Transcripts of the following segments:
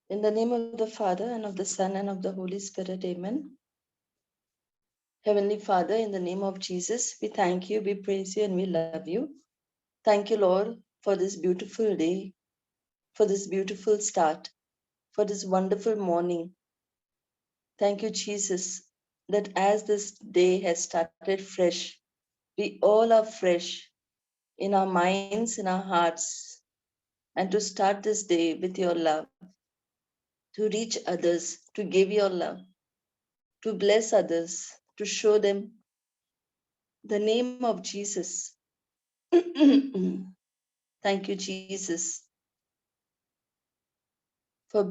In the name of the Father, and of the Son, and of the Holy Spirit, amen. Heavenly Father, in the name of Jesus, we thank you, we praise you, and we love you. Thank you, Lord, for this beautiful day, for this beautiful start, for this wonderful morning. Thank you, Jesus, that as this day has started fresh, we all are fresh in our minds, in our hearts, and to start this day with your love, to reach others, to give your love, to bless others, to show them the name of Jesus. Thank you, Jesus, for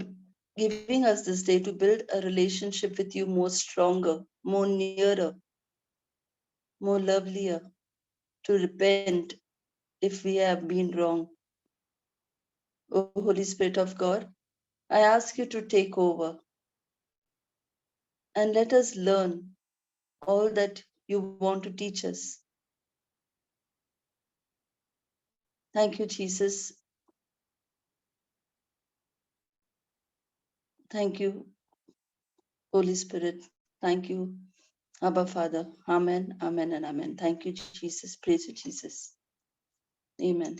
giving us this day to build a relationship with you more stronger, more nearer, more lovelier, to repent if we have been wrong. O Holy Spirit of God, I ask you to take over and let us learn all that you want to teach us. Thank you, Jesus. Thank you, Holy Spirit. Thank you, Abba Father. Amen, amen, and amen. Thank you, Jesus. Praise you, Jesus. Amen.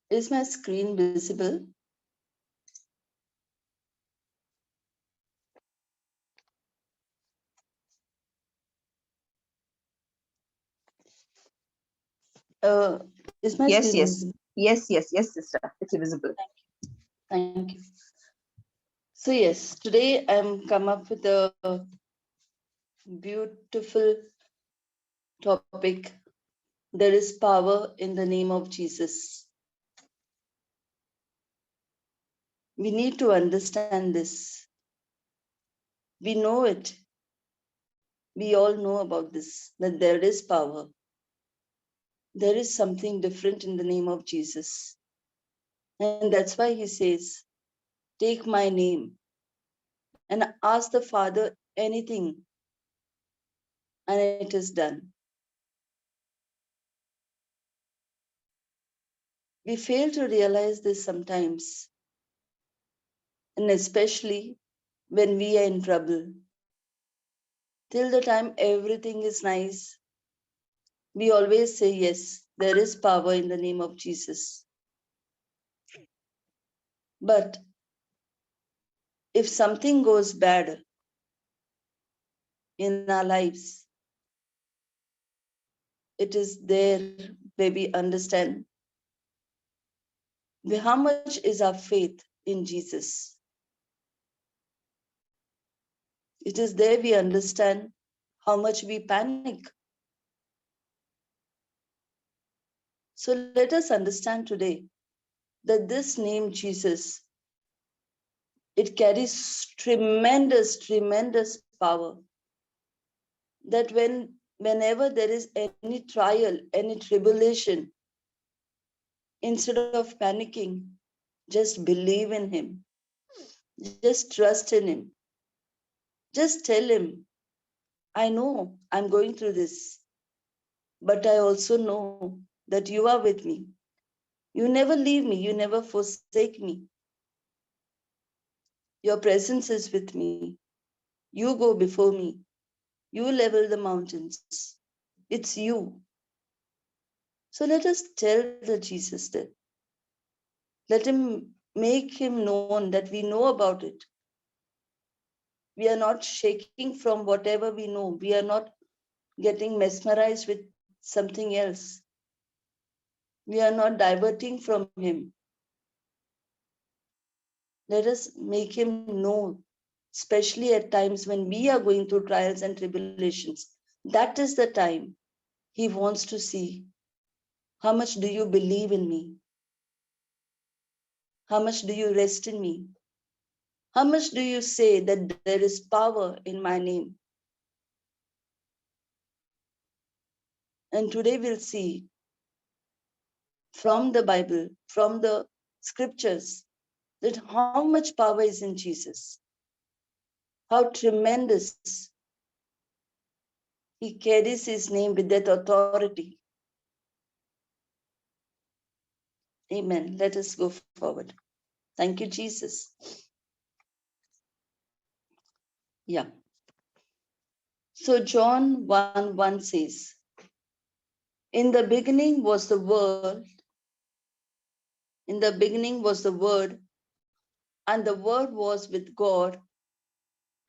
Is my screen visible? Uh, is my Yes, screen yes, visible? yes, sister. It's visible. Thank you. So yes, today I'm come up with a beautiful topic. There is power in the name of Jesus. We need to understand this. We know it. We all know about this, that there is power. There is something different in the name of Jesus. And that's why he says, take my name and ask the Father anything, and it is done. We fail to realize this sometimes, and especially when we are in trouble. Till the time everything is nice, we always say, yes, there is power in the name of Jesus. But if something goes bad in our lives, it is there where we understand how much is our faith in Jesus. It is there we understand how much we panic. So let us understand today that this name Jesus, it carries tremendous power. That whenever there is any trial, any tribulation, instead of panicking, just believe in him. Just trust in him. Just tell him, I know I'm going through this, but I also know that you are with me. You never leave me. You never forsake me. Your presence is with me. You go before me. You level the mountains. It's you. So let us tell the Jesus that. Let him make him known that we know about it. We are not shaking from whatever we know. We are not getting mesmerized with something else. We are not diverting from him. Let us make him know, especially at times when we are going through trials and tribulations. That is the time he wants to see, how much do you believe in me? How much do you rest in me? How much do you say that there is power in my name? And today we'll see from the Bible, from the scriptures, that how much power is in Jesus, how tremendous He carries his name with that authority. Amen. Let us go forward. Thank you, Jesus. Yeah. So John 1:1 says, in the beginning was the Word, in the beginning was the Word, and the Word was with God,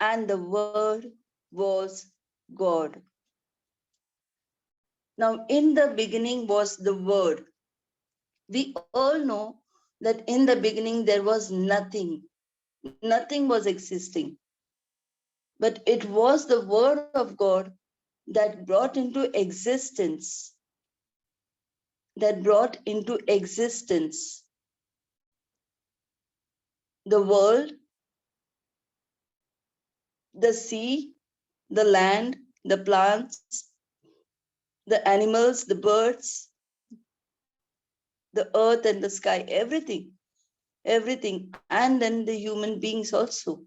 and the Word was God. Now, in the beginning was the Word. We all know that in the beginning there was nothing. Nothing was existing. But it was the Word of God that brought into existence, the world, the sea, the land, the plants, the animals, the birds, the earth and the sky, everything, and then the human beings also.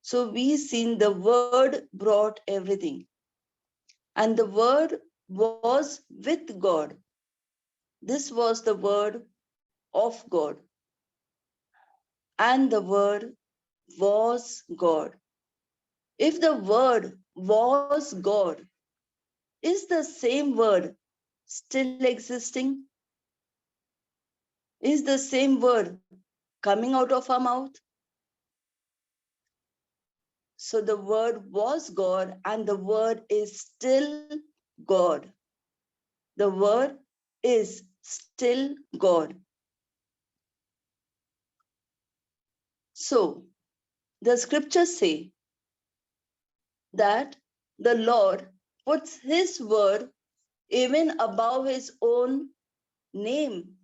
So we seen the Word brought everything, and the Word was with God. This was the Word of God, and the Word was God. If the Word was God, is the same Word still existing? Is the same Word coming out of our mouth? So the Word was God, and the Word is still God. The Word is still God. So the scriptures say that the Lord puts his word even above his own name.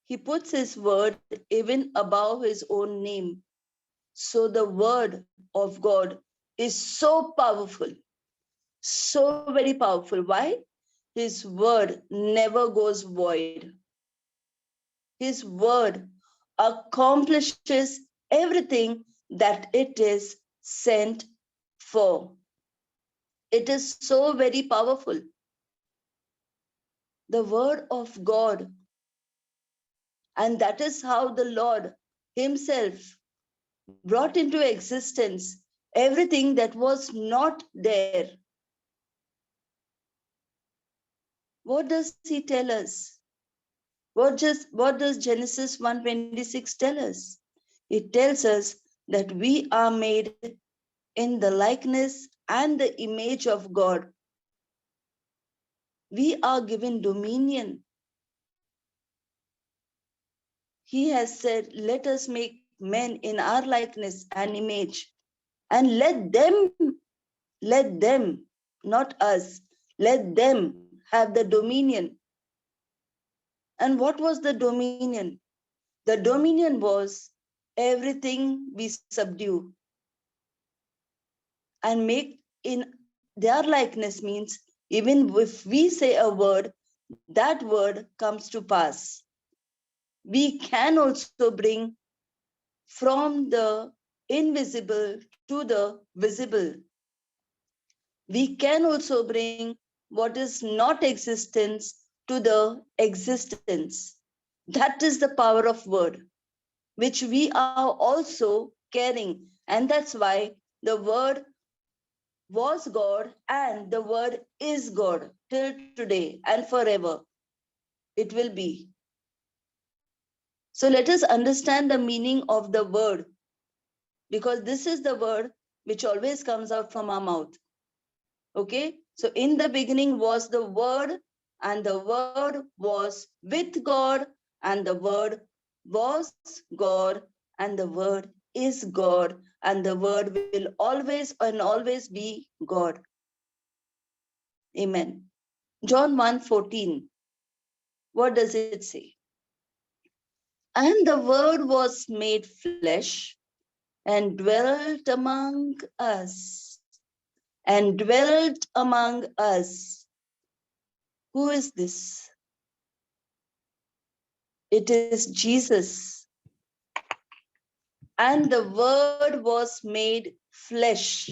He puts his word even above his own name. So the word of God is so powerful, so very powerful. Why? His word never goes void. His word accomplishes everything that it is sent for. It is so very powerful. The word of God. And that is how the Lord himself brought into existence everything that was not there. What does he tell us? What does Genesis 1:26 tell us? It tells us that we are made in the likeness and the image of God. We are given dominion. He has said, let us make men in our likeness and image, and let them, not us, let them have the dominion. And what was the dominion? The dominion was everything we subdue and make in their likeness means even if we say a word, that word comes to pass. We can also bring from the invisible to the visible. We can also bring what is not existence to the existence. That is the power of word, which we are also carrying. And that's why the word was God and the word is God till today and forever. It will be. So let us understand the meaning of the word, because this is the word which always comes out from our mouth. Okay, so in the beginning was the word, and the word was with God, and the word was God, and the word is God, and the word will always and always be God. Amen. John 1:14. What does it say? And the word was made flesh and dwelt among us. And dwelt among us. Who is this? It is Jesus. And the word was made flesh.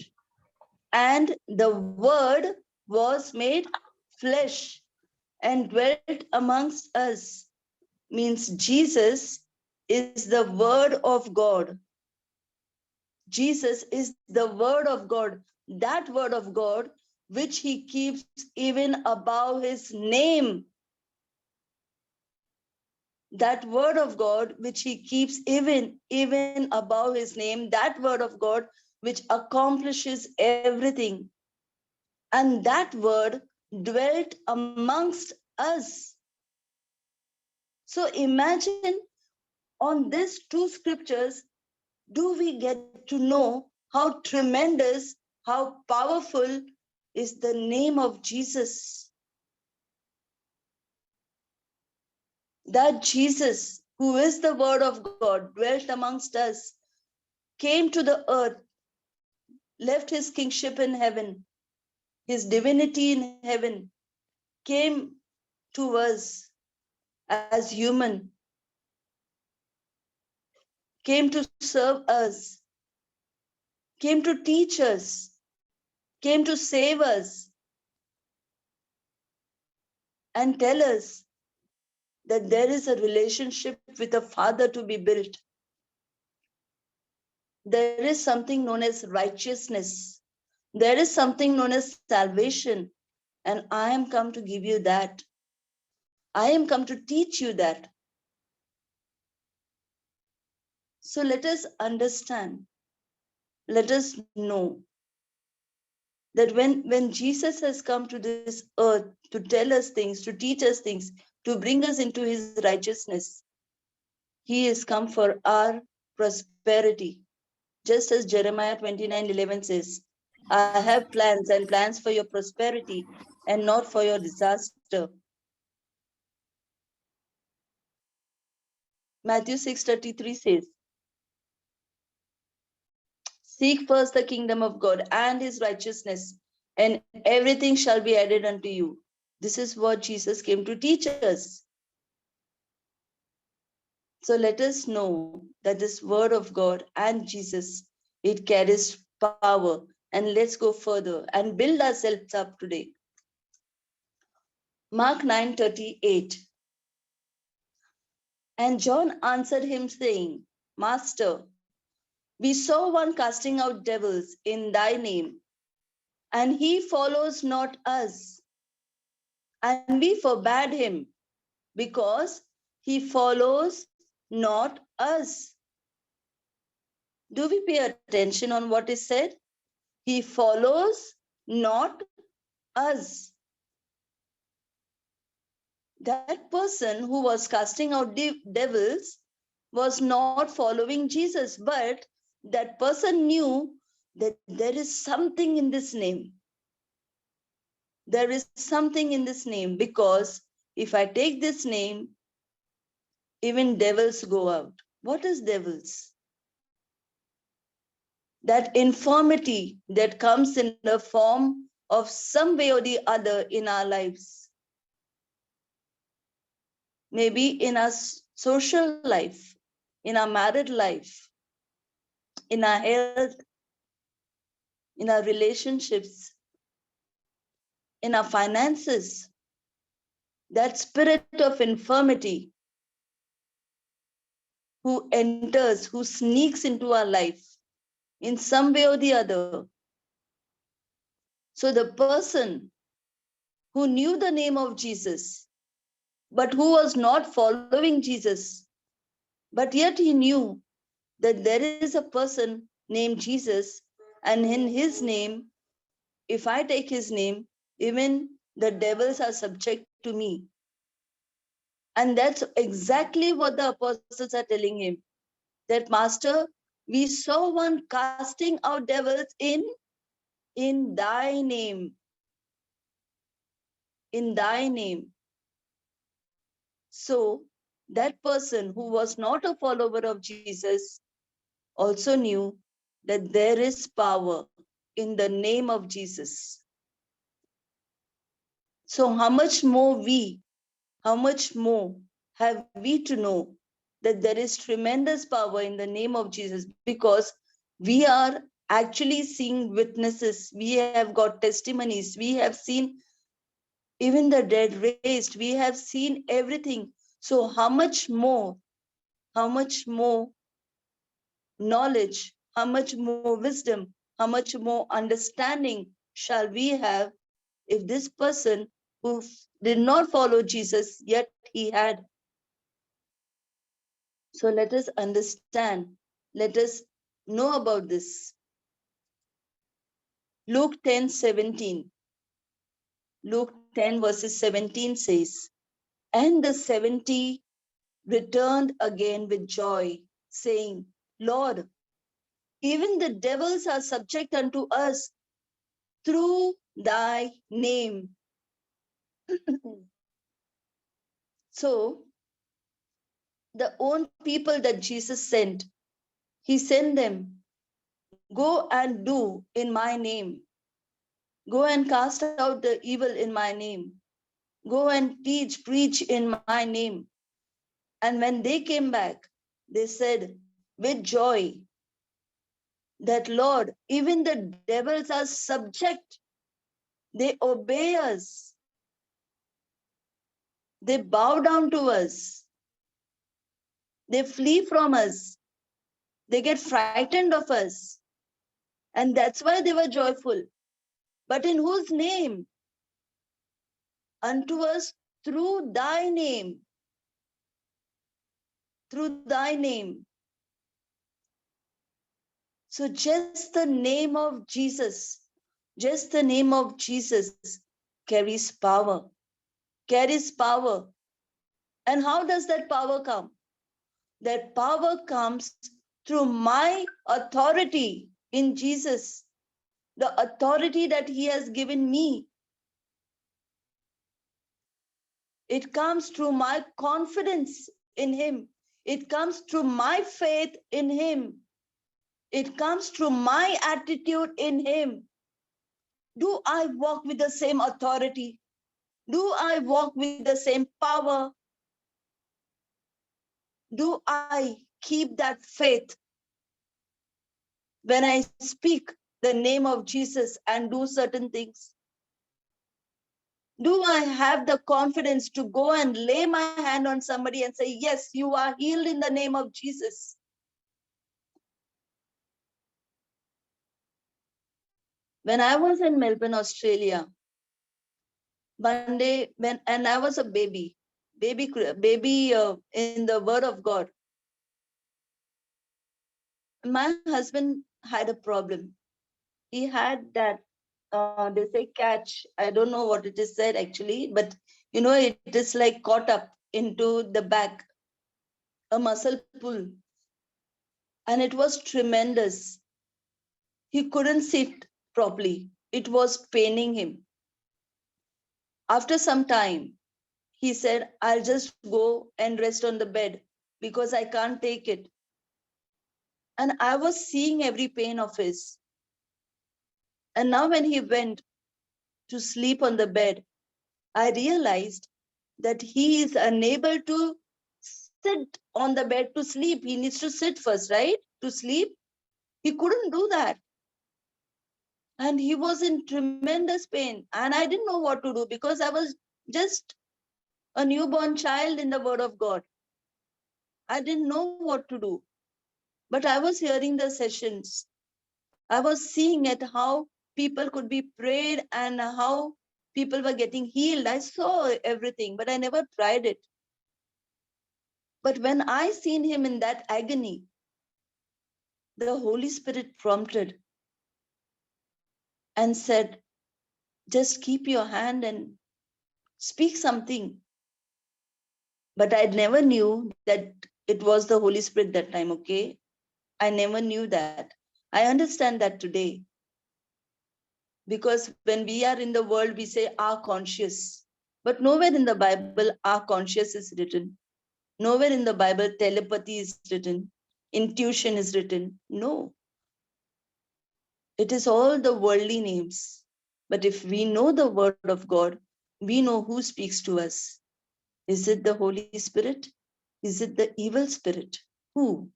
And the word was made flesh and dwelt amongst us. Means Jesus is the word of God. Jesus is the word of God, that word of God which he keeps even above his name. That word of God which he keeps even above his name, that word of God which accomplishes everything. And that word dwelt amongst us. So imagine, on these two scriptures, do we get to know how tremendous, how powerful is the name of Jesus? That Jesus, who is the word of God, dwelt amongst us, came to the earth, left his kingship in heaven, his divinity in heaven, came to us as human, came to serve us, came to teach us, came to save us, and tell us that there is a relationship with a father to be built. There is something known as righteousness. There is something known as salvation. And I am come to give you that. I am come to teach you that. So let us understand. Let us know that when Jesus has come to this earth to tell us things, to teach us things, to bring us into his righteousness, he has come for our prosperity. Just as Jeremiah 29:11 says, I have plans and plans for your prosperity and not for your disaster. Matthew 6:33 says, seek first the kingdom of God and his righteousness, and everything shall be added unto you. This is what Jesus came to teach us. So let us know that this word of God and Jesus, it carries power. And let's go further and build ourselves up today. Mark 9:38. And John answered him, saying, Master, we saw one casting out devils in thy name, and he follows not us. And we forbade him, because he follows not us. Do we pay attention on what is said? He follows not us. That person who was casting out devils was not following Jesus, but that person knew that there is something in this name. There is something in this name, because if I take this name, even devils go out. What is devils? That infirmity that comes in the form of some way or the other in our lives. Maybe in our social life, in our married life, in our health, in our relationships, in our finances. That spirit of infirmity who enters, who sneaks into our life in some way or the other. So the person who knew the name of Jesus, but who was not following Jesus, but yet he knew that there is a person named Jesus, and in his name, if I take his name, even the devils are subject to me. And that's exactly what the apostles are telling him. That, Master, we saw one casting out devils in thy name. In thy name. So that person who was not a follower of Jesus also knew that there is power in the name of Jesus. So how much more have we to know that there is tremendous power in the name of Jesus, because we are actually seen witnesses. We have got testimonies. We have seen even the dead raised. We have seen everything. So how much more knowledge, how much more wisdom, how much more understanding shall we have if this person who did not follow Jesus, yet he had. So let us understand, let us know about this. Luke 10:17. Luke 10 verses 17 says, and the 70 returned again with joy, saying, Lord, even the devils are subject unto us through thy name. So, the own people that Jesus sent, he sent them, go and do in my name. Go and cast out the evil in my name. Go and teach, preach in my name. And when they came back, they said with joy that, Lord, even the devils are subject. They obey us. They bow down to us. They flee from us. They get frightened of us. And that's why they were joyful. But in whose name? Unto us through thy name. Through thy name. So just the name of Jesus, just the name of Jesus carries power. Carries power. And how does that power come? That power comes through my authority in Jesus, the authority that he has given me. It comes through my confidence in him. It comes through my faith in him. It comes through my attitude in him. Do I walk with the same authority? Do I walk with the same power? Do I keep that faith when I speak the name of Jesus and do certain things? Do I have the confidence to go and lay my hand on somebody and say, yes, you are healed in the name of Jesus? When I was in Melbourne, Australia, one day and I was a baby in the Word of God. My husband had a problem. He had that, they say catch. I don't know what it is said actually, but it is like caught up into the back, a muscle pull. And it was tremendous. He couldn't sit properly. It was paining him. After some time, he said, I'll just go and rest on the bed because I can't take it. And I was seeing every pain of his. And now when he went to sleep on the bed, I realized that he is unable to sit on the bed to sleep. He needs to sit first, right? To sleep. He couldn't do that. And he was in tremendous pain. And I didn't know what to do because I was just a newborn child in the Word of God. I didn't know what to do. But I was hearing the sessions. I was seeing at how people could be prayed and how people were getting healed. I saw everything, but I never tried it. But when I seen him in that agony, the Holy Spirit prompted and said, just keep your hand and speak something. But I never knew that it was the Holy Spirit that time, okay? I never knew that. I understand that today. Because when we are in the world, we say our conscious. But nowhere in the Bible, our conscious is written. Nowhere in the Bible, telepathy is written. Intuition is written. No. It is all the worldly names. But if we know the word of God, we know who speaks to us. Is it the Holy Spirit? Is it the evil spirit? Who?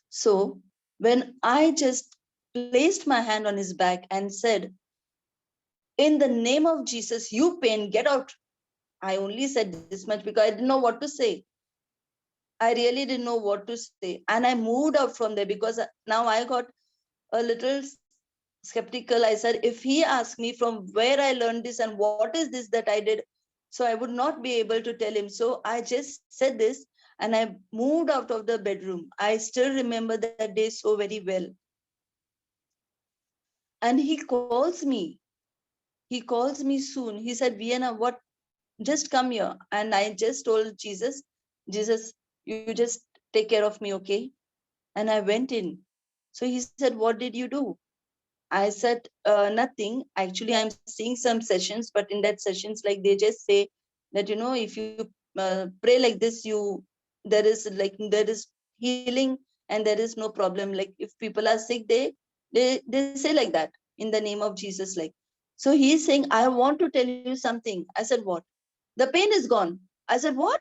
So when I just placed my hand on his back and said, in the name of Jesus, you pain, get out. I only said this much because I didn't know what to say. I really didn't know what to say. And I moved out from there because now I got a little skeptical. I said, if he asked me from where I learned this and what is this that I did, so I would not be able to tell him. So I just said this and I moved out of the bedroom. I still remember that day so very well. And he calls me. He calls me soon. He said, Vienna, what? Just come here. And I just told Jesus, Jesus, you just take care of me, okay? And I went in. So he said, what did you do? I said, nothing. Actually, I'm seeing some sessions, but in that sessions, like they just say that, if you pray like this, there is healing and there is no problem. Like if people are sick, they say like that in the name of Jesus. Like, so he's saying, I want to tell you something. I said, what? The pain is gone. I said, what?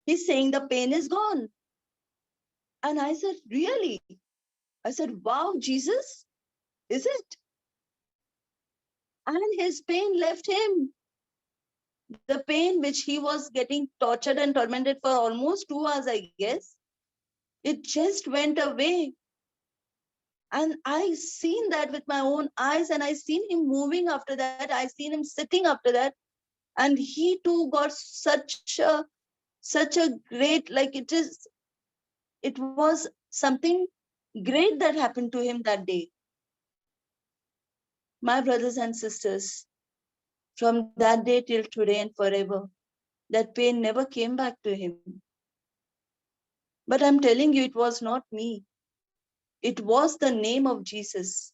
He's saying the pain is gone. And I said, really? I said, wow, Jesus, is it? And his pain left him. The pain which he was getting tortured and tormented for almost 2 hours, I guess, it just went away. And I seen that with my own eyes, and I seen him moving after that. I seen him sitting after that, and he too got such a great, like it was something great that happened to him that day. My brothers and sisters, from that day till today and forever, that pain never came back to him. But I'm telling you, it was not me. It was the name of Jesus.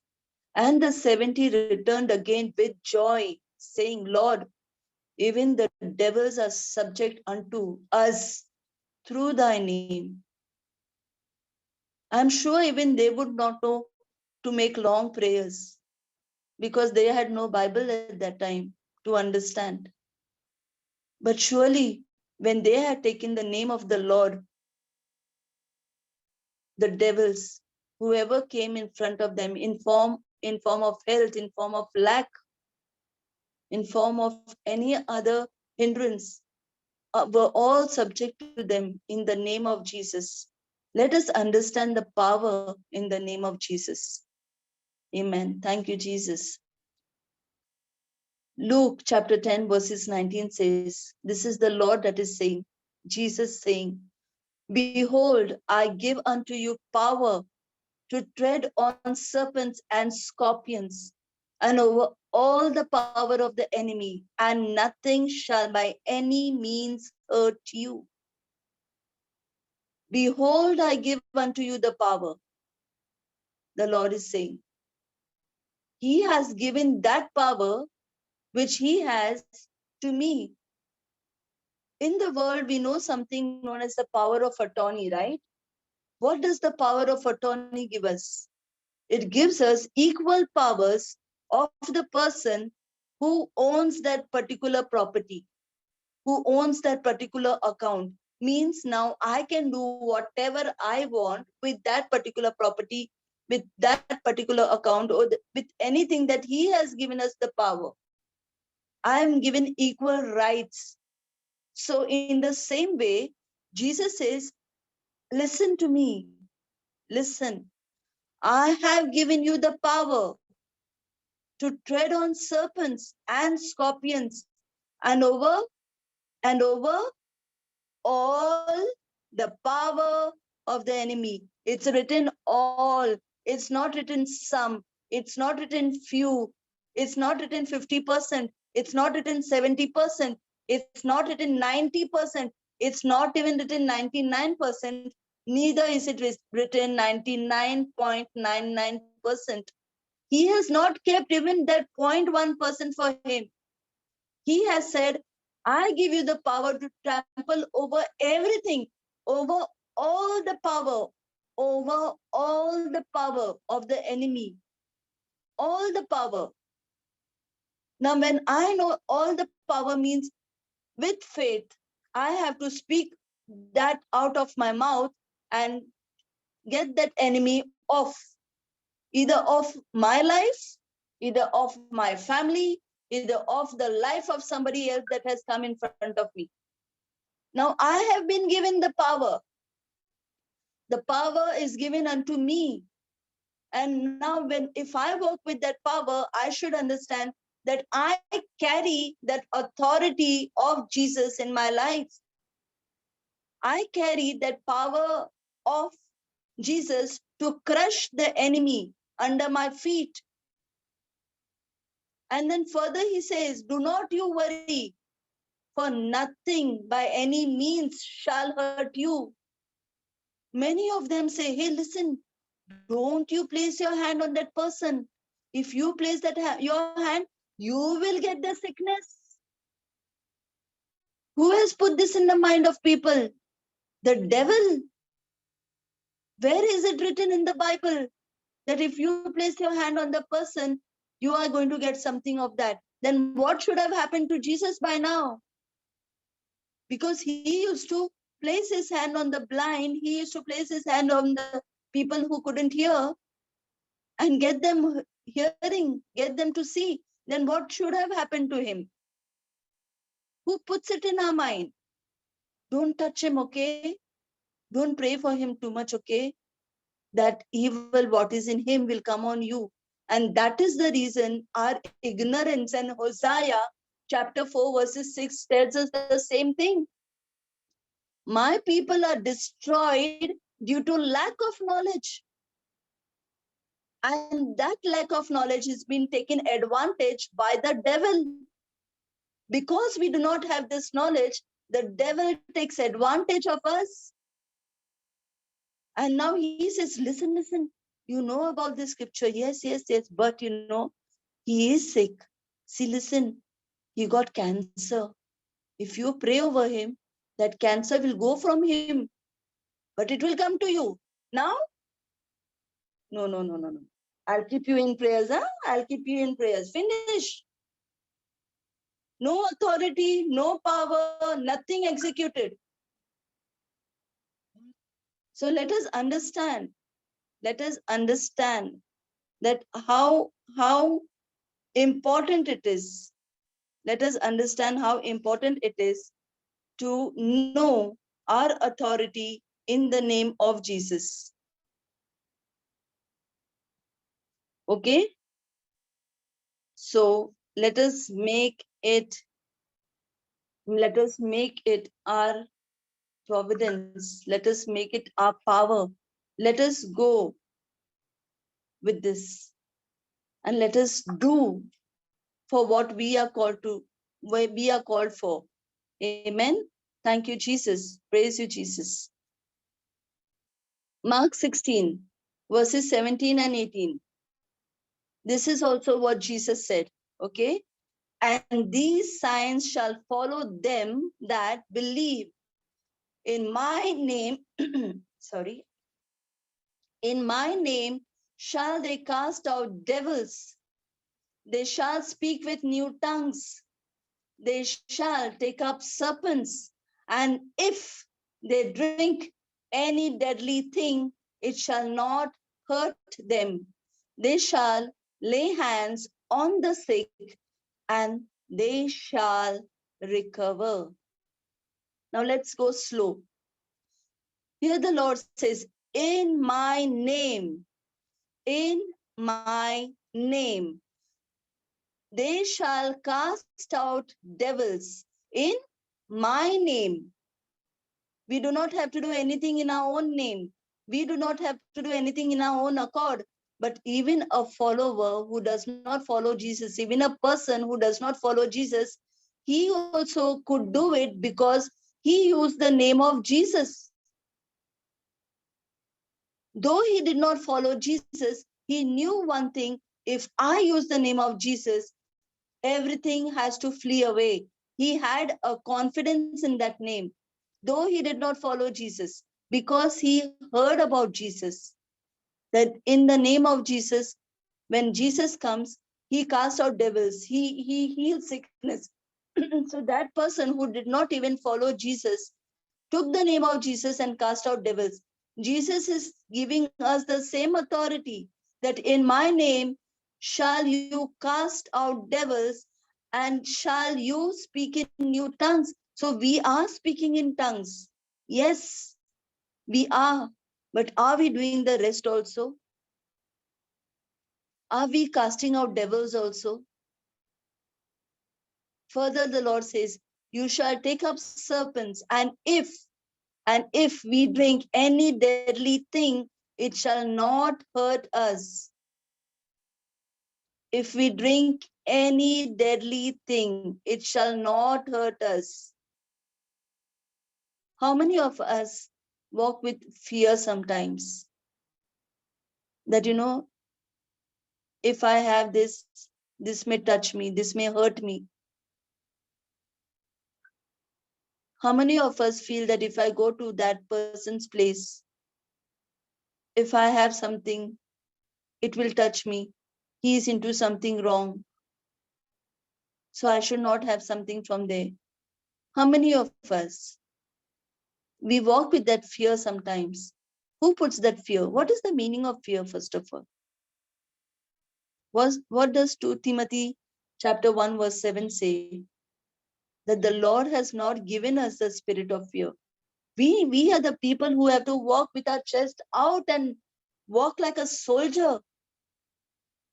And the 70 returned again with joy, saying, Lord, even the devils are subject unto us through thy name. I'm sure even they would not know to make long prayers because they had no Bible at that time to understand. But surely, when they had taken the name of the Lord, the devils, whoever came in front of them in form of health, in form of lack, in form of any other hindrance, were all subject to them in the name of Jesus. Let us understand the power in the name of Jesus. Amen. Thank you, Jesus. Luke chapter 10 verses 19 says, this is the Lord that is saying, Jesus saying, behold, I give unto you power to tread on serpents and scorpions and over all the power of the enemy, and nothing shall by any means hurt you. Behold, I give unto you the power. The Lord is saying, he has given that power which he has to me. In the world, we know something known as the power of attorney, right? What does the power of attorney give us? It gives us equal powers of the person who owns that particular property, who owns that particular account. Means now I can do whatever I want with that particular property, with that particular account, or with anything that he has given us the power. I am given equal rights. So in the same way, Jesus says, listen to me, listen. I have given you the power to tread on serpents and scorpions and over all the power of the enemy. It's written all. It's not written some. It's not written few. It's not written 50%. It's not written 70%. It's not written 90%. It's not even written 99%. Neither is it written 99.99%. He has not kept even that 0.1% for him. He has said, I give you the power to trample over everything, over all the power, over all the power of the enemy, all the power. Now, when I know all the power means with faith, I have to speak that out of my mouth and get that enemy off, either of my life, either of my family, either of the life of somebody else that has come in front of me. Now I have been given the power. The power is given unto me. And now if I work with that power, I should understand that I carry that authority of Jesus in my life. I carry that power of Jesus to crush the enemy under my feet. And then further he says, do not you worry, for nothing by any means shall hurt you. Many of them say, hey, listen, don't you place your hand on that person. If you place your hand, you will get the sickness. Who has put this in the mind of people? The devil. Where is it written in the Bible that if you place your hand on the person, you are going to get something of that? Then what should have happened to Jesus by now? Because he used to place his hand on the blind, he used to place his hand on the people who couldn't hear and get them hearing, get them to see. Then what should have happened to him? Who puts it in our mind? Don't touch him, okay? Don't pray for him too much, okay? That evil, what is in him, will come on you. And that is the reason our ignorance, and Hosea chapter 4 verses 6 tells us the same thing. My people are destroyed due to lack of knowledge. And that lack of knowledge has been taken advantage by the devil. Because we do not have this knowledge, the devil takes advantage of us. And now he says, listen, listen, you know about this scripture. Yes, yes, yes. But you know, he is sick. See, listen, he got cancer. If you pray over him, that cancer will go from him, but it will come to you. Now, no, no, no, no, no. I'll keep you in prayers, huh? I'll keep you in prayers. Finish. No authority, no power, nothing executed. So let us understand that how important it is. Let us understand how important it is to know our authority in the name of Jesus. Okay? So let us make it our providence. Let us make it our power. Let us go with this and let us do for what we are called to, where we are called for. Amen. Thank you, Jesus. Praise you, Jesus. Mark 16, verses 17 and 18. This is also what Jesus said. Okay. And these signs shall follow them that believe in my name. Sorry. In my name shall they cast out devils. They shall speak with new tongues. They shall take up serpents. And if they drink any deadly thing, it shall not hurt them. They shall lay hands on the sick and they shall recover. Now let's go slow. Here the Lord says, in my name, they shall cast out devils in my name. We do not have to do anything in our own name. We do not have to do anything in our own accord. But even a follower who does not follow Jesus, even a person who does not follow Jesus, he also could do it because he used the name of Jesus. Though he did not follow Jesus, he knew one thing: if I use the name of Jesus, everything has to flee away. He had a confidence in that name, though he did not follow Jesus, because he heard about Jesus, that in the name of Jesus, when Jesus comes, he casts out devils, he heals sickness. So that person who did not even follow Jesus took the name of Jesus and cast out devils. Jesus is giving us the same authority that in my name shall you cast out devils and shall you speak in new tongues. So we are speaking in tongues. Yes, we are. But are we doing the rest also? Are we casting out devils also? Further, the Lord says, you shall take up serpents, and if we drink any deadly thing, it shall not hurt us. If we drink any deadly thing, it shall not hurt us. How many of us walk with fear sometimes? That, if I have this, this may touch me, this may hurt me. How many of us feel that if I go to that person's place, if I have something, it will touch me. He is into something wrong. So I should not have something from there. How many of us? We walk with that fear sometimes. Who puts that fear? What is the meaning of fear, first of all? What does 2 Timothy chapter 1 verse 7 say? That the Lord has not given us the spirit of fear. We are the people who have to walk with our chest out and walk like a soldier.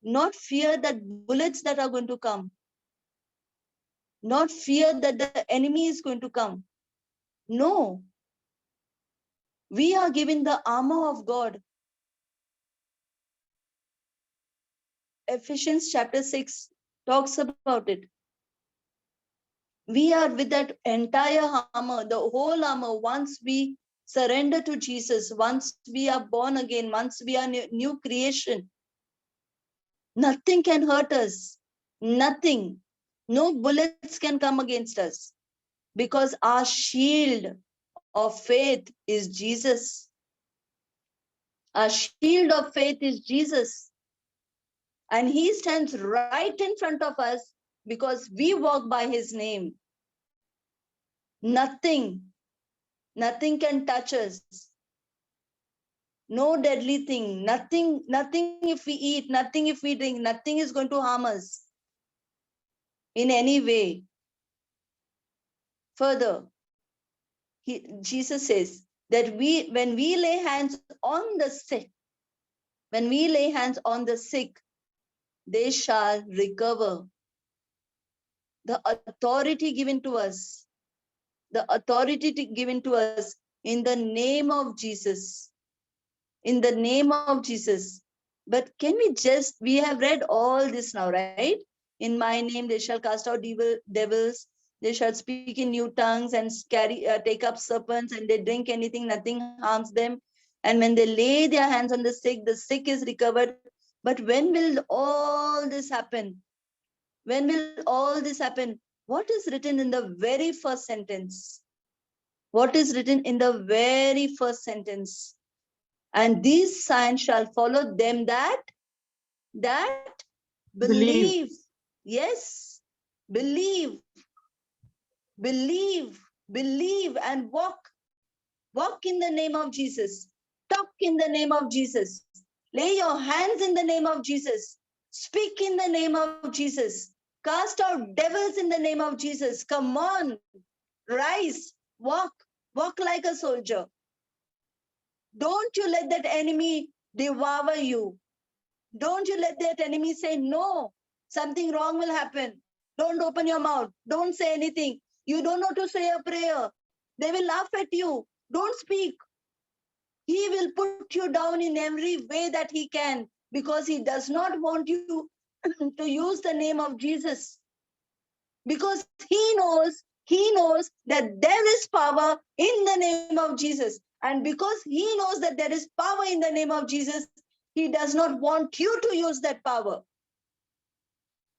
Not fear that bullets that are going to come. Not fear that the enemy is going to come. No. We are given the armor of God. Ephesians chapter 6 talks about it. We are with that entire armor, the whole armor, once we surrender to Jesus, once we are born again, once we are new creation. Nothing can hurt us. Nothing. No bullets can come against us because our shield of faith is Jesus. Our shield of faith is Jesus. And he stands right in front of us because we walk by his name. Nothing can touch us. No deadly thing, nothing if we eat, nothing if we drink, nothing is going to harm us in any way. Further, Jesus says that when we lay hands on the sick, they shall recover. The authority given to us, in the name of Jesus. In the name of Jesus. But can we have read all this now, right? In my name, they shall cast out devils. They shall speak in new tongues and take up serpents, and they drink anything, nothing harms them. And when they lay their hands on the sick is recovered. But when will all this happen? When will all this happen? What is written in the very first sentence? What is written in the very first sentence? And these signs shall follow them that believe. Yes, believe and walk in the name of Jesus. Talk in the name of Jesus. Lay your hands in the name of Jesus. Speak in the name of Jesus. Cast out devils in the name of Jesus. Come on, rise, walk like a soldier. Don't you let that enemy devour you. Don't you let that enemy say, no, something wrong will happen. Don't open your mouth. Don't say anything. You don't know to say a prayer. They will laugh at you. Don't speak. He will put you down in every way that he can because he does not want you to use the name of Jesus. Because he knows that there is power in the name of Jesus. And because he knows that there is power in the name of Jesus, he does not want you to use that power.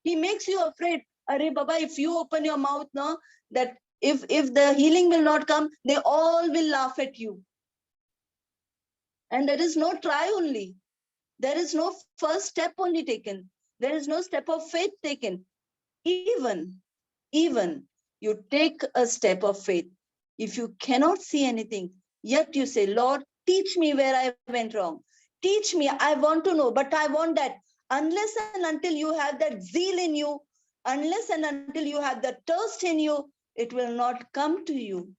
He makes you afraid. Arey Baba, if you open your mouth now, that if the healing will not come, they all will laugh at you. And there is no try only. There is no first step only taken. There is no step of faith taken. Even you take a step of faith. If you cannot see anything, yet you say, Lord, Teach me where I went wrong. Teach me. I want to know, but I want that. Unless and until you have that zeal in you, unless and until you have that thirst in you, it will not come to you.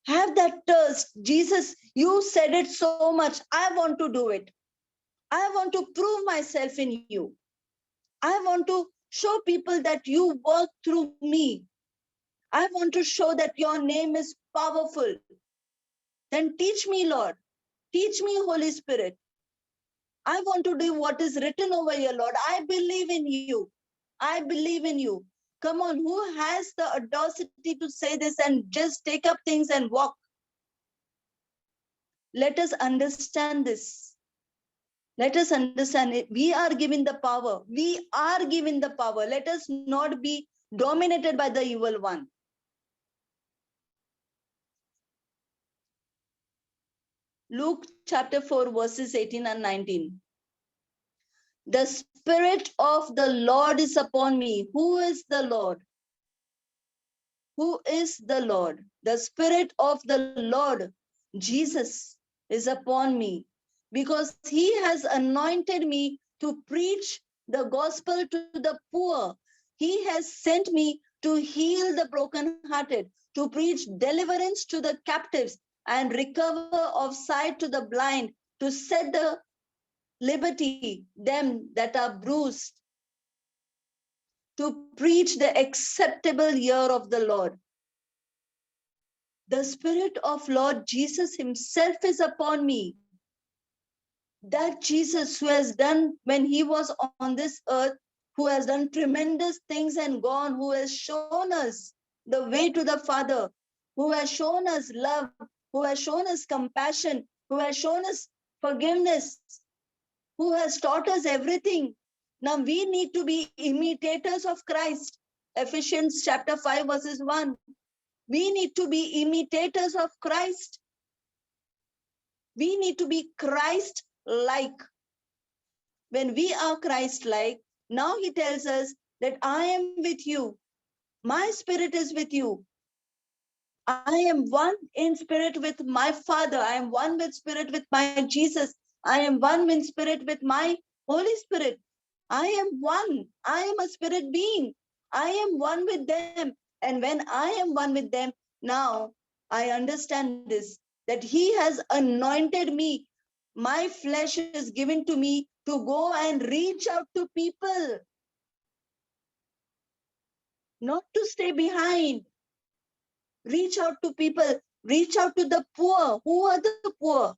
Have that thirst. Jesus, you said it so much. I want to do it. I want to prove myself in you. I want to show people that you work through me. I want to show that your name is powerful. Then teach me, Lord. Teach me, Holy Spirit. I want to do what is written over here, Lord. I believe in you. I believe in you. Come on, who has the audacity to say this and just take up things and walk? Let us understand this. Let us understand it. We are given the power. We are given the power. Let us not be dominated by the evil one. Luke chapter 4, verses 18 and 19. The Spirit of the Lord is upon me. Who is the Lord? Who is the Lord? The Spirit of the Lord, Jesus, is upon me because he has anointed me to preach the gospel to the poor. He has sent me to heal the brokenhearted, to preach deliverance to the captives and recover of sight to the blind, to set the liberty them that are bruised, to preach the acceptable year of the Lord. The Spirit of Lord Jesus himself is upon me. That Jesus who has done when he was on this earth, who has done tremendous things and gone, who has shown us the way to the Father, who has shown us love, who has shown us compassion, who has shown us forgiveness, who has taught us everything. Now we need to be imitators of Christ. Ephesians chapter 5 verses 1. We need to be imitators of Christ. We need to be Christ-like. When we are Christ-like, now he tells us that I am with you. My spirit is with you. I am one in spirit with my Father. I am one with spirit with my Jesus. I am one in spirit with my Holy Spirit. I am one. I am a spirit being. I am one with them. And when I am one with them, now I understand this, that he has anointed me. My flesh is given to me to go and reach out to people, not to stay behind. Reach out to people, reach out to the poor. Who are the poor?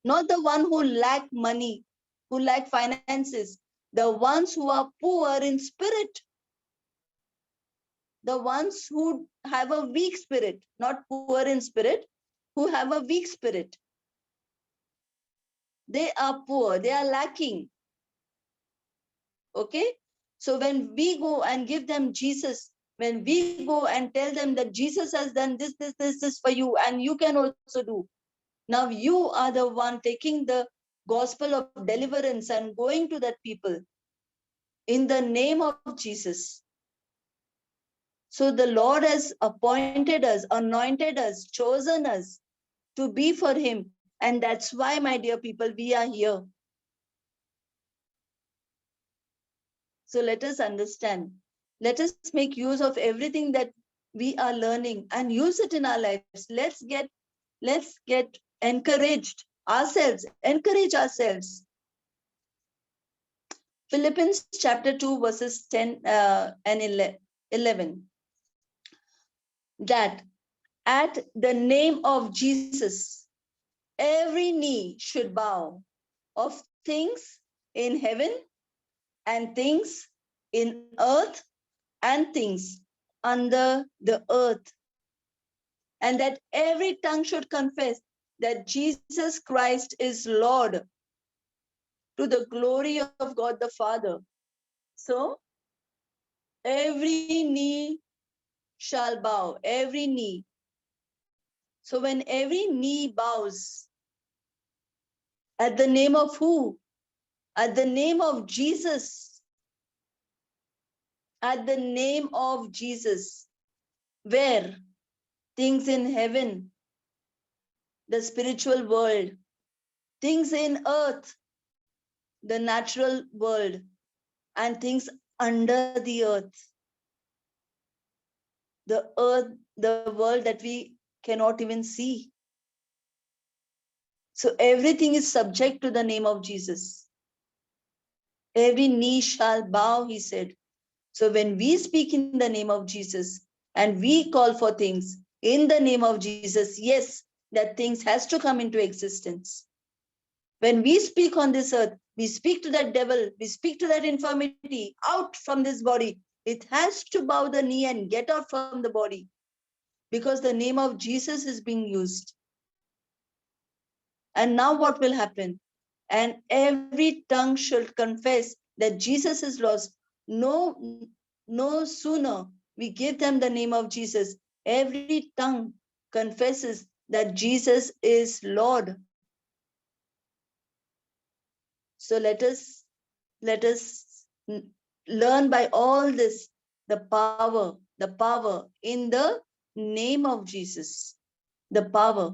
Not the one who lack money, who lack finances, the ones who are poor in spirit, the ones who have a weak spirit, not poor in spirit, who have a weak spirit. They are poor, they are lacking. Okay? So when we go and give them Jesus, when we go and tell them that Jesus has done this for you, and you can also do. Now you are the one taking the gospel of deliverance and going to that people in the name of Jesus. So the Lord has appointed us, anointed us, chosen us to be for him. And that's why, my dear people, we are here. So let us understand. Let us make use of everything that we are learning and use it in our lives. Let's get encouraged ourselves, encourage ourselves. Philippians chapter 2, verses 10 and 11. That at the name of Jesus, every knee should bow, of things in heaven and things in earth and things under the earth, and that every tongue should confess that Jesus Christ is Lord, to the glory of God the Father. So every knee shall bow, every knee. So when every knee bows, at the name of who? At the name of Jesus. At the name of Jesus. Where? Things in heaven. the spiritual world, things in earth, the natural world, and things under the earth. The earth, the world that we cannot even see. So everything is subject to the name of Jesus. Every knee shall bow, he said. So when we speak in the name of Jesus and we call for things in the name of Jesus, yes, that things has to come into existence. When we speak on this earth, we speak to that devil, we speak to that infirmity out from this body. It has to bow the knee and get out from the body because the name of Jesus is being used. And now what will happen? And every tongue should confess that Jesus is Lord. No sooner we give them the name of Jesus, every tongue confesses that Jesus is Lord. So let us learn by all this the power in the name of Jesus, the power.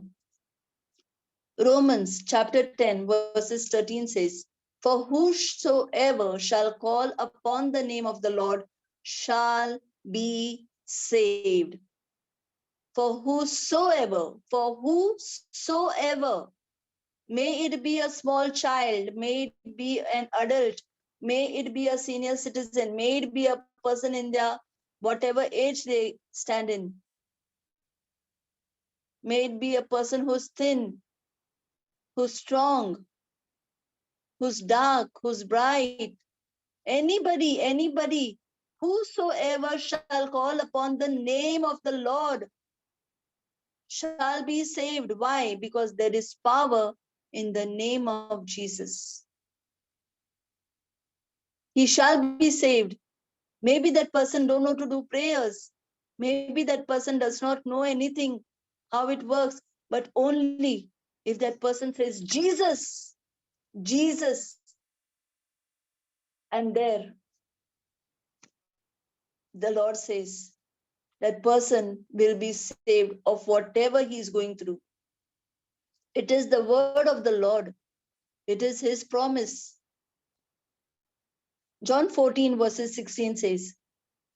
Romans chapter 10 verses 13 says, for whosoever shall call upon the name of the Lord shall be saved. For whosoever, may it be a small child, may it be an adult, may it be a senior citizen, may it be a person in their whatever age they stand in, may it be a person who's thin, who's strong, who's dark, who's bright, anybody, whosoever shall call upon the name of the Lord shall be saved. Why? Because there is power in the name of Jesus. He shall be saved. Maybe that person don't know to do prayers. Maybe that person does not know anything, how it works, but only if that person says, Jesus, Jesus, and there the Lord says, that person will be saved of whatever he is going through. It is the word of the Lord. It is his promise. John 14 verses 16 says,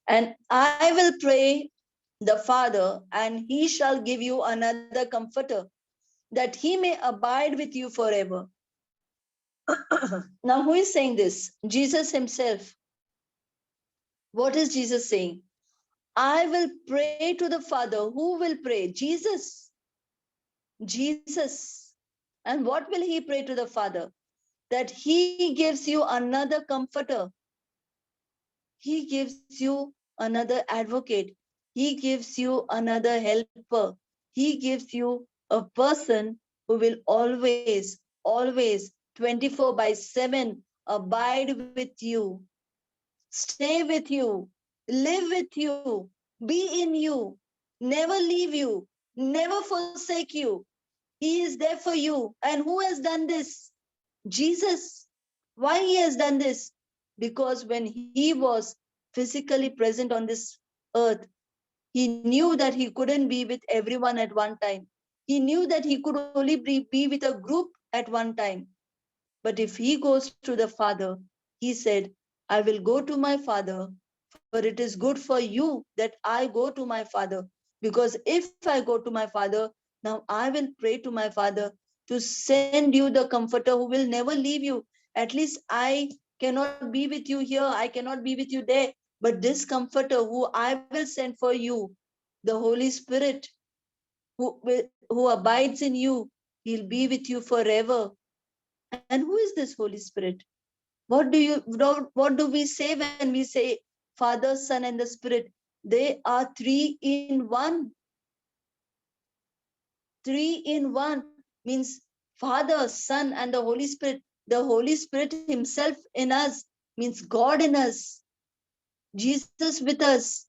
and I will pray the Father, and he shall give you another comforter, that he may abide with you forever. Now, who is saying this? Jesus himself. What is Jesus saying? I will pray to the Father. Who will pray? Jesus. Jesus. And what will he pray to the Father? That he gives you another comforter. He gives you another advocate. He gives you another helper. He gives you a person who will always, 24/7 abide with you, stay with you, live with you, be in you, never leave you, never forsake you. He is there for you. And who has done this? Jesus. Why he has done this? Because when he was physically present on this earth, he knew that he couldn't be with everyone at one time. He knew that he could only be with a group at one time. But if he goes to the Father, he said, I will go to my Father, for it is good for you that I go to my Father. Because if I go to my Father, now I will pray to my Father to send you the comforter who will never leave you. At least I cannot be with you here, I cannot be with you there. But this comforter who I will send for you, the Holy Spirit, who abides in you, he'll be with you forever. And who is this Holy Spirit? What do we say when we say Father, Son, and the Spirit? They are three in one. Three in one means Father, Son, and the Holy Spirit. The Holy Spirit himself in us means God in us, Jesus with us.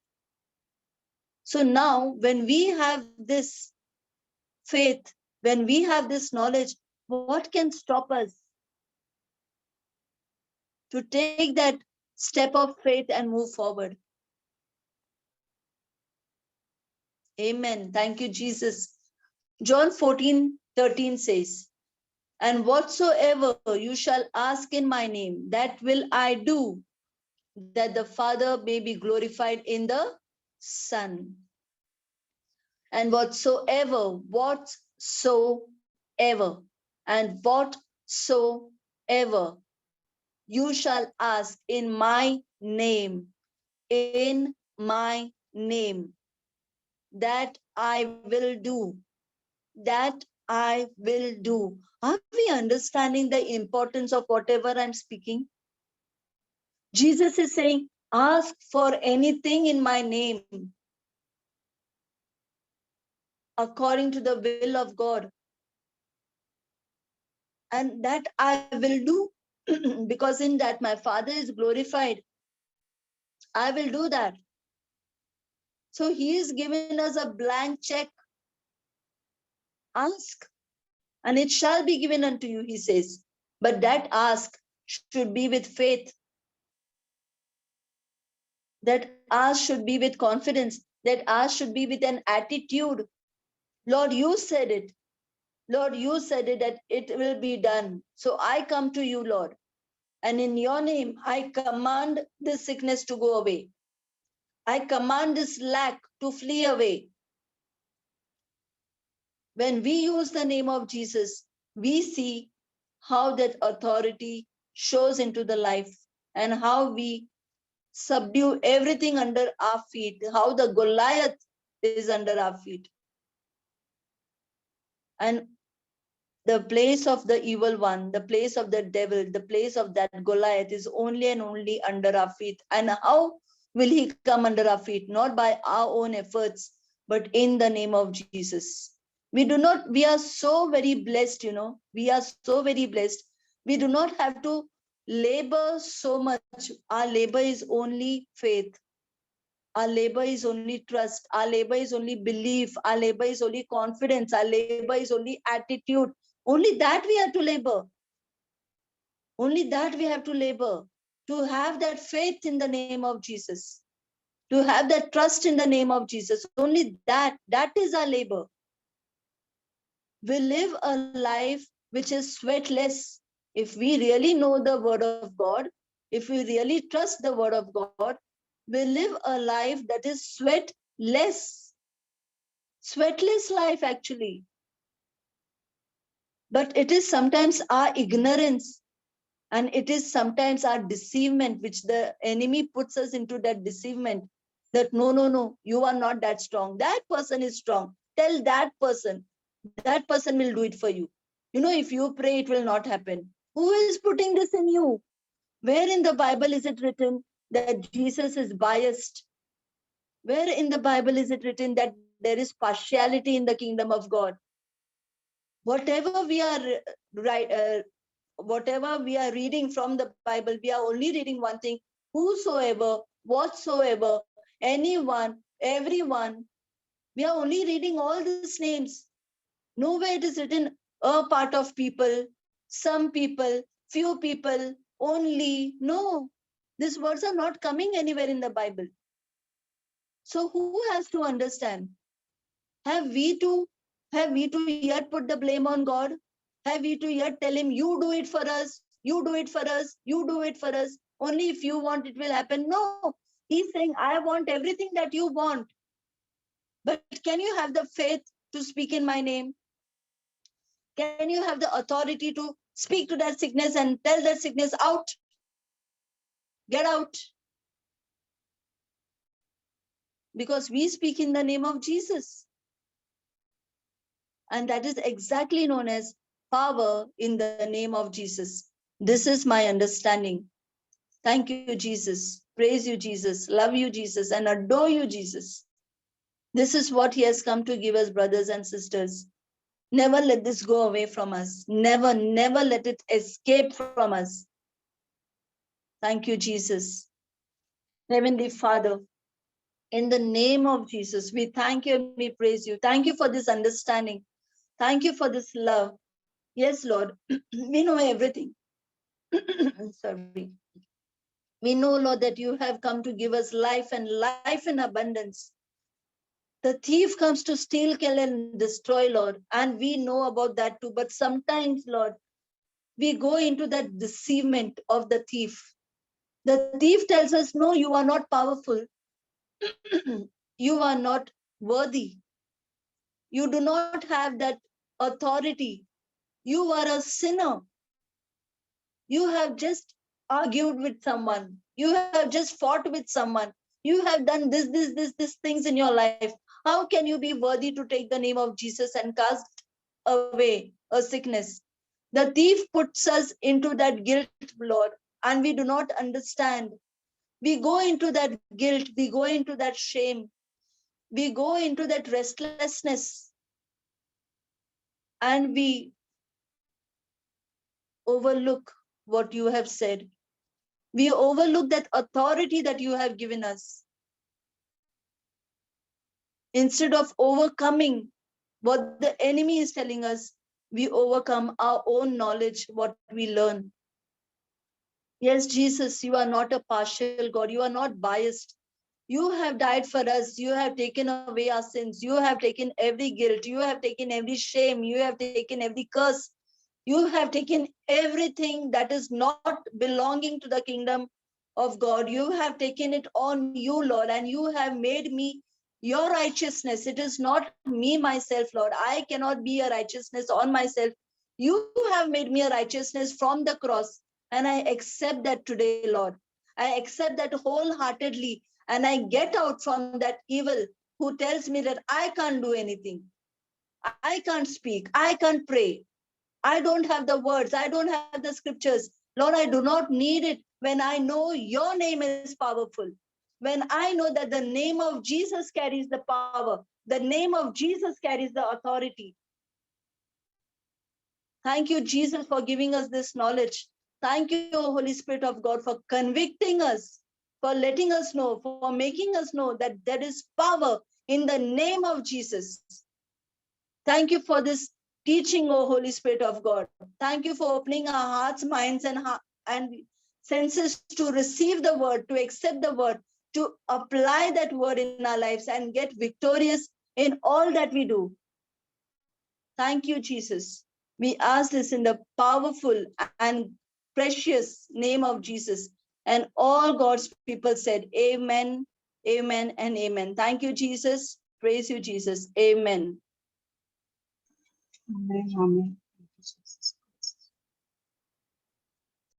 So now when we have this faith, when we have this knowledge, what can stop us to take that step of faith and move forward? Amen. Thank you, Jesus. John 14 13 says, and whatsoever you shall ask in my name, that will I do, that the Father may be glorified in the Son. And whatsoever, and whatsoever you shall ask in my name, that I will do, that I will do. Are we understanding the importance of whatever I'm speaking? Jesus is saying, ask for anything in my name, according to the will of God. And that I will do, because in that my Father is glorified. I will do that. So he is giving us a blank check. Ask, and it shall be given unto you, he says. But that ask should be with faith. That ask should be with confidence. That ask should be with an attitude. Lord, you said it. Lord, you said it that it will be done. So I come to you, Lord. And in your name, I command this sickness to go away. I command this lack to flee away. When we use the name of Jesus, we see how that authority shows into the life and how we subdue everything under our feet, how the Goliath is under our feet. And the place of the evil one, the place of the devil, the place of that Goliath is only and only under our feet. And how will he come under our feet? Not by our own efforts, but in the name of Jesus. We are so very blessed, we are so very blessed. We do not have to labor so much. Our labor is only faith. Our labor is only trust. Our labor is only belief. Our labor is only confidence. Our labor is only attitude. Only that we have to labor. Only that we have to labor. To have that faith in the name of Jesus. To have that trust in the name of Jesus. Only that is our labor. We live a life which is sweatless. If we really know the word of God, if we really trust the word of God, we live a life that is sweatless. Sweatless life, actually. But it is sometimes our ignorance and it is sometimes our deceivement, which the enemy puts us into that deceivement, that no, you are not that strong. That person is strong. Tell that person will do it for you. If you pray, it will not happen. Who is putting this in you? Where in the Bible is it written that Jesus is biased? Where in the Bible is it written that there is partiality in the kingdom of God? Whatever we are whatever we are reading from the Bible, we are only reading one thing: whosoever, whatsoever, anyone, everyone. We are only reading all these names. Nowhere it is written a part of people, some people, few people, only. No, these words are not coming anywhere in the Bible. So who has to understand? Have we to yet put the blame on God? Have we to yet tell him, you do it for us, you do it for us, you do it for us. Only if you want, it will happen. No, he's saying, I want everything that you want. But can you have the faith to speak in my name? Can you have the authority to speak to that sickness and tell that sickness out? Get out. Because we speak in the name of Jesus. And that is exactly known as power in the name of Jesus. This is my understanding. Thank you, Jesus. Praise you, Jesus. Love you, Jesus, and adore you, Jesus. This is what he has come to give us, brothers and sisters. Never let this go away from us. Never let it escape from us. Thank you, Jesus. Heavenly Father, in the name of Jesus, we thank you and we praise you. Thank you for this understanding. Thank you for this love. Yes, Lord, we know everything. Sorry. We know, Lord, that you have come to give us life and life in abundance. The thief comes to steal, kill, and destroy, Lord. And we know about that too. But sometimes, Lord, we go into that deceivement of the thief. The thief tells us, no, you are not powerful. You are not worthy. You do not have that authority. You are a sinner. You have just argued with someone. You have just fought with someone. You have done this things in your life. How can you be worthy to take the name of Jesus and cast away a sickness? The thief puts us into that guilt, Lord, and we do not understand. We go into that guilt. We go into that shame. We go into that restlessness, and we overlook what you have said. We overlook that authority that you have given us. Instead of overcoming what the enemy is telling us, we overcome our own knowledge, what we learn. Yes, Jesus, you are not a partial God. You are not biased. You have died for us. You have taken away our sins. You have taken every guilt. You have taken every shame. You have taken every curse. You have taken everything that is not belonging to the kingdom of God. You have taken it on you, Lord, and you have made me your righteousness. It is not me, myself, Lord. I cannot be a righteousness on myself. You have made me a righteousness from the cross, and I accept that today, Lord. I accept that wholeheartedly, and I get out from that evil who tells me that I can't do anything. I can't speak. I can't pray. I don't have the words. I don't have the scriptures. Lord, I do not need it when I know your name is powerful. When I know that the name of Jesus carries the power, the name of Jesus carries the authority. Thank you, Jesus, for giving us this knowledge. Thank you, Holy Spirit of God, for convicting us, for letting us know, for making us know that there is power in the name of Jesus. Thank you for this teaching, O Holy Spirit of God. Thank you for opening our hearts, minds, and senses to receive the word, to accept the word, to apply that word in our lives and get victorious in all that we do. Thank you, Jesus. We ask this in the powerful and precious name of Jesus. And all God's people said, Amen, Amen, and Amen. Thank you, Jesus. Praise you, Jesus. Amen. Amen. Amen.